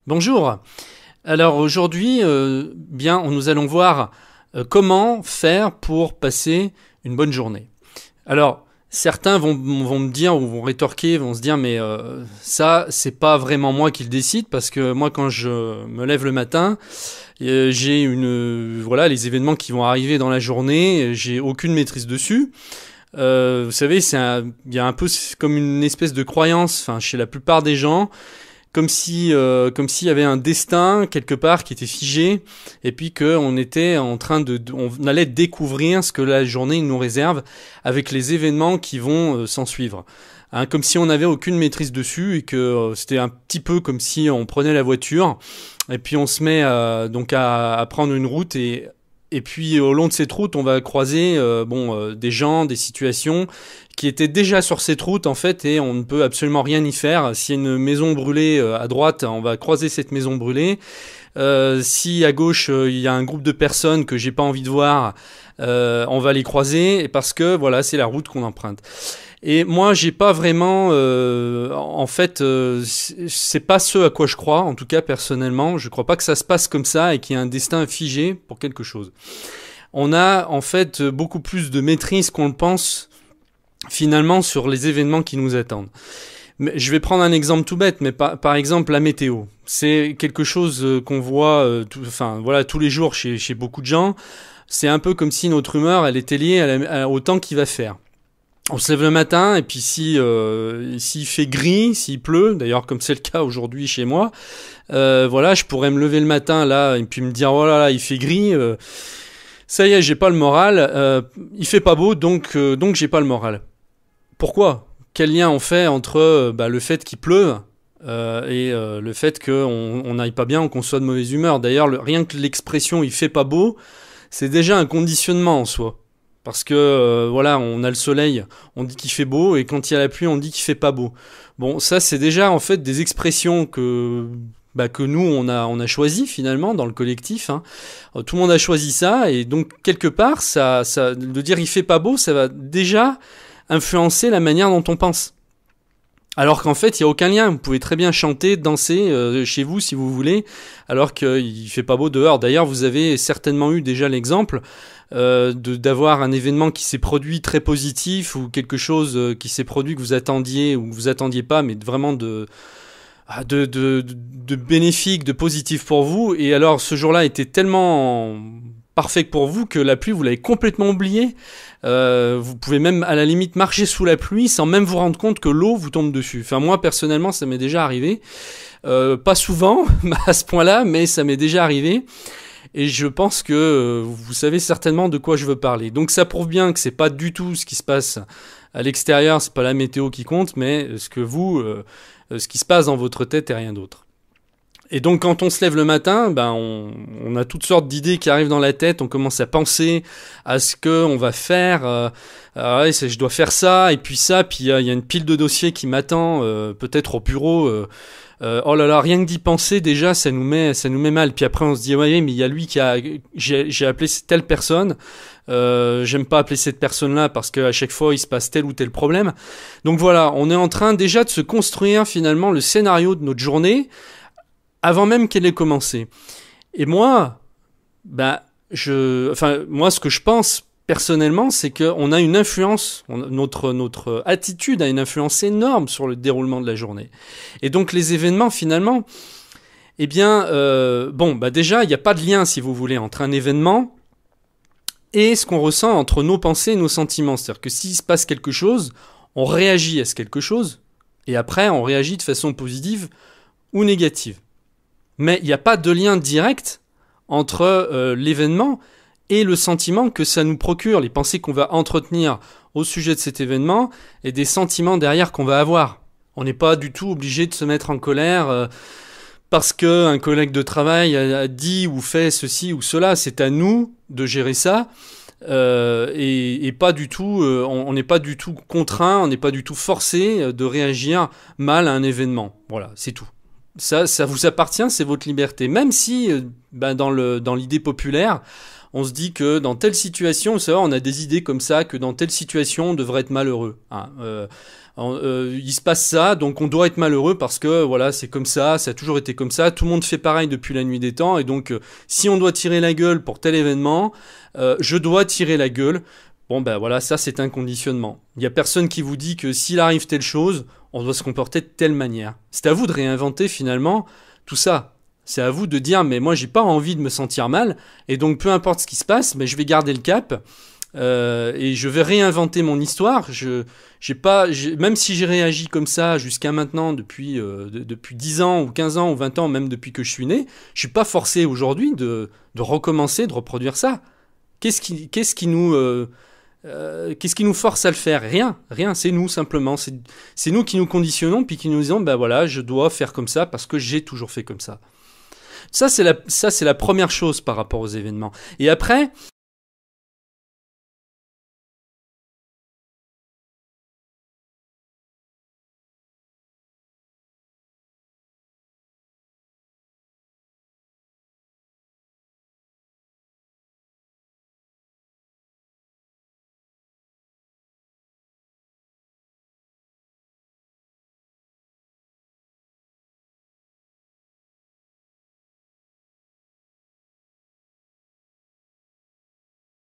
Bonjour. Alors aujourd'hui, nous allons voir comment faire pour passer une bonne journée. Alors certains vont me dire ou vont rétorquer, vont se dire mais ça c'est pas vraiment moi qui le décide parce que moi quand je me lève le matin, j'ai les événements qui vont arriver dans la journée, j'ai aucune maîtrise dessus. Vous savez, il y a un peu comme une espèce de croyance, chez la plupart des gens. Comme s'il y avait un destin quelque part qui était figé et puis qu'on était en train on allait découvrir ce que la journée nous réserve avec les événements qui vont s'en suivre. Hein, comme si on n'avait aucune maîtrise dessus et que c'était un petit peu comme si on prenait la voiture et puis on se met à prendre une route et puis au long de cette route, on va croiser des gens, des situations qui étaient déjà sur cette route en fait et on ne peut absolument rien y faire. S'il y a une maison brûlée à droite, on va croiser cette maison brûlée. Si à gauche il y a un groupe de personnes que j'ai pas envie de voir, on va les croiser parce que voilà, c'est la route qu'on emprunte. Et moi, j'ai pas vraiment, c'est pas ce à quoi je crois. En tout cas, personnellement, je crois pas que ça se passe comme ça et qu'il y ait un destin figé pour quelque chose. On a en fait beaucoup plus de maîtrise qu'on le pense finalement sur les événements qui nous attendent. Mais je vais prendre un exemple tout bête, mais par exemple la météo. C'est quelque chose qu'on voit, tous les jours chez beaucoup de gens. C'est un peu comme si notre humeur, elle était liée au temps qu'il va faire. On se lève le matin et puis s'il fait gris, s'il pleut, d'ailleurs comme c'est le cas aujourd'hui chez moi, je pourrais me lever le matin là et puis me dire oh là là il fait gris, ça y est j'ai pas le moral, il fait pas beau donc j'ai pas le moral. Pourquoi ? Quel lien on fait entre le fait qu'il pleuve et le fait qu'on n'aille pas bien ou qu'on soit de mauvaise humeur. D'ailleurs rien que l'expression il fait pas beau, c'est déjà un conditionnement en soi. Parce que on a le soleil, on dit qu'il fait beau, et quand il y a la pluie, on dit qu'il fait pas beau. Bon, ça c'est déjà en fait des expressions que nous on a choisi finalement dans le collectif. Hein. Tout le monde a choisi ça, et donc quelque part, ça de dire il fait pas beau, ça va déjà influencer la manière dont on pense. Alors qu'en fait, il n'y a aucun lien. Vous pouvez très bien chanter, danser chez vous si vous voulez, alors qu'il fait pas beau dehors. D'ailleurs, vous avez certainement eu déjà l'exemple d'avoir un événement qui s'est produit très positif ou quelque chose qui s'est produit que vous attendiez ou que vous attendiez pas, mais vraiment de bénéfique, de positif pour vous. Et alors, ce jour-là était tellement parfait pour vous que la pluie, vous l'avez complètement oublié. Vous pouvez même à la limite marcher sous la pluie sans même vous rendre compte que l'eau vous tombe dessus. Enfin moi personnellement ça m'est déjà arrivé, pas souvent à ce point-là, mais ça m'est déjà arrivé. Et je pense que vous savez certainement de quoi je veux parler. Donc ça prouve bien que c'est pas du tout ce qui se passe à l'extérieur, c'est pas la météo qui compte, mais ce qui se passe dans votre tête et rien d'autre. Et donc quand on se lève le matin, on a toutes sortes d'idées qui arrivent dans la tête, on commence à penser à ce qu'on va faire, je dois faire ça, et puis il y a une pile de dossiers qui m'attend, peut-être au bureau, oh là là, rien que d'y penser déjà, ça nous met mal, puis après on se dit, ouais, mais il y a lui j'ai appelé telle personne, j'aime pas appeler cette personne-là parce qu'à chaque fois il se passe tel ou tel problème. Donc voilà, on est en train déjà de se construire finalement le scénario de notre journée, avant même qu'elle ait commencé. Et moi, ce que je pense personnellement, c'est qu'on a une influence, notre attitude a une influence énorme sur le déroulement de la journée. Et donc les événements, finalement, déjà, il n'y a pas de lien, si vous voulez, entre un événement et ce qu'on ressent entre nos pensées et nos sentiments. C'est-à-dire que s'il se passe quelque chose, on réagit à ce quelque chose, et après, on réagit de façon positive ou négative. Mais il n'y a pas de lien direct entre l'événement et le sentiment que ça nous procure, les pensées qu'on va entretenir au sujet de cet événement et des sentiments derrière qu'on va avoir. On n'est pas du tout obligé de se mettre en colère parce qu'un collègue de travail a dit ou fait ceci ou cela. C'est à nous de gérer ça et pas du tout. On n'est pas du tout contraint, on n'est pas du tout forcé de réagir mal à un événement. Voilà, c'est tout. Ça vous appartient, c'est votre liberté. Même si, dans l'idée populaire, on se dit que dans telle situation, vous savez, on a des idées comme ça, que dans telle situation, on devrait être malheureux. Hein. Il se passe ça, donc on doit être malheureux parce que voilà, c'est comme ça a toujours été comme ça, tout le monde fait pareil depuis la nuit des temps, et donc si on doit tirer la gueule pour tel événement, je dois tirer la gueule. Bon ben voilà, ça c'est un conditionnement. Il y a personne qui vous dit que s'il arrive telle chose, on doit se comporter de telle manière. C'est à vous de réinventer finalement tout ça. C'est à vous de dire mais moi j'ai pas envie de me sentir mal, et donc peu importe ce qui se passe, mais je vais garder le cap. Et je vais réinventer mon histoire. Même si j'ai réagi comme ça jusqu'à maintenant depuis 10 ans ou 15 ans ou 20 ans, même depuis que je suis né, je suis pas forcé aujourd'hui de recommencer, de reproduire ça. Qu'est-ce qui nous force à le faire? Rien, c'est nous simplement. C'est nous qui nous conditionnons puis qui nous disons, ben voilà, je dois faire comme ça parce que j'ai toujours fait comme ça. Ça, c'est la première chose par rapport aux événements. Et après,